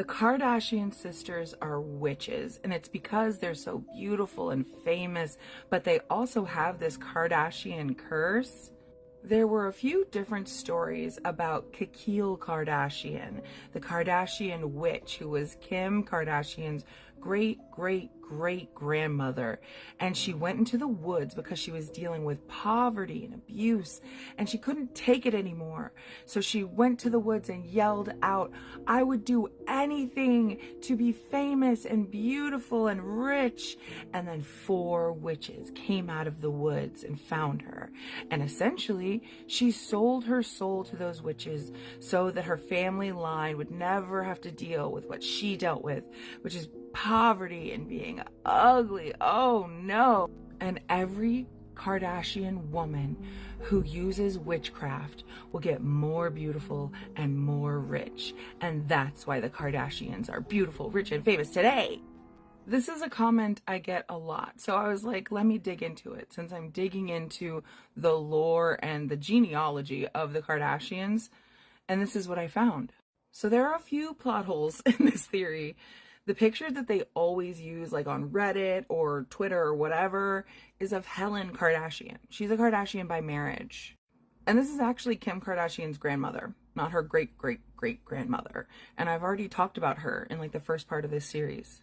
The Kardashian sisters are witches, and it's because they're so beautiful and famous, but they also have this Kardashian curse. There were a few different stories about Kekil Kardashian, the Kardashian witch who was Kim Kardashian's great grandmother. And she went into the woods because she was dealing with poverty and abuse, and she couldn't take it anymore. So she went to the woods and yelled out, "I would do anything to be famous and beautiful and rich." And then 4 witches came out of the woods and found her. And essentially, she sold her soul to those witches so that her family line would never have to deal with what she dealt with, which is poverty and being ugly. Oh no. And every Kardashian woman who uses witchcraft will get more beautiful and more rich. And that's why the Kardashians are beautiful, rich, and famous today. This is a comment I get a lot. So I was like, let me dig into it, since I'm digging into the lore and the genealogy of the Kardashians. And this is what I found. So there are a few plot holes in this theory. The picture that they always use, like on Reddit or Twitter or whatever, is of Helen Kardashian. She's a Kardashian by marriage. And this is actually Kim Kardashian's grandmother, not her great grandmother. And I've already talked about her in like the first part of this series.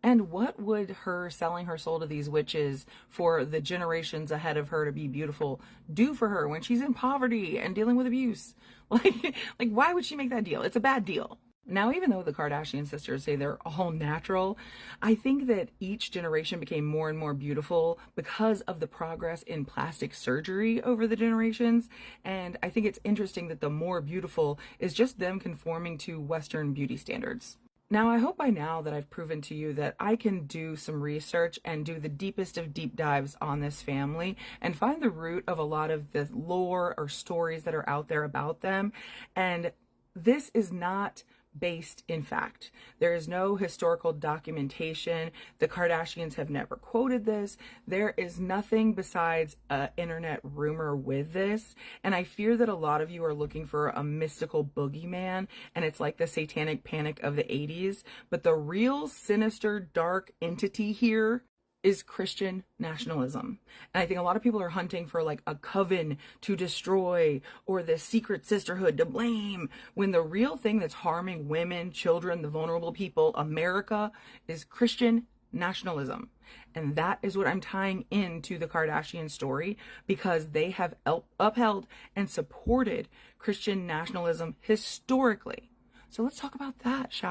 And what would her selling her soul to these witches for the generations ahead of her to be beautiful do for her when she's in poverty and dealing with abuse? Like why would she make that deal? It's a bad deal. Now, even though the Kardashian sisters say they're all natural, I think that each generation became more and more beautiful because of the progress in plastic surgery over the generations. And I think it's interesting that the more beautiful is just them conforming to Western beauty standards. Now, I hope by now that I've proven to you that I can do some research and do the deepest of deep dives on this family and find the root of a lot of the lore or stories that are out there about them. And this is not based in fact. There is no historical documentation. The Kardashians have never quoted this. There is nothing besides an internet rumor with this. And I fear that a lot of you are looking for a mystical boogeyman, and it's like the satanic panic of the 80s. But the real sinister dark entity here is Christian nationalism. And I think a lot of people are hunting for like a coven to destroy or the secret sisterhood to blame, when the real thing that's harming women, children, the vulnerable people, America, is Christian nationalism. And that is what I'm tying into the Kardashian story, because they have upheld and supported Christian nationalism historically. So let's talk about that, shall we?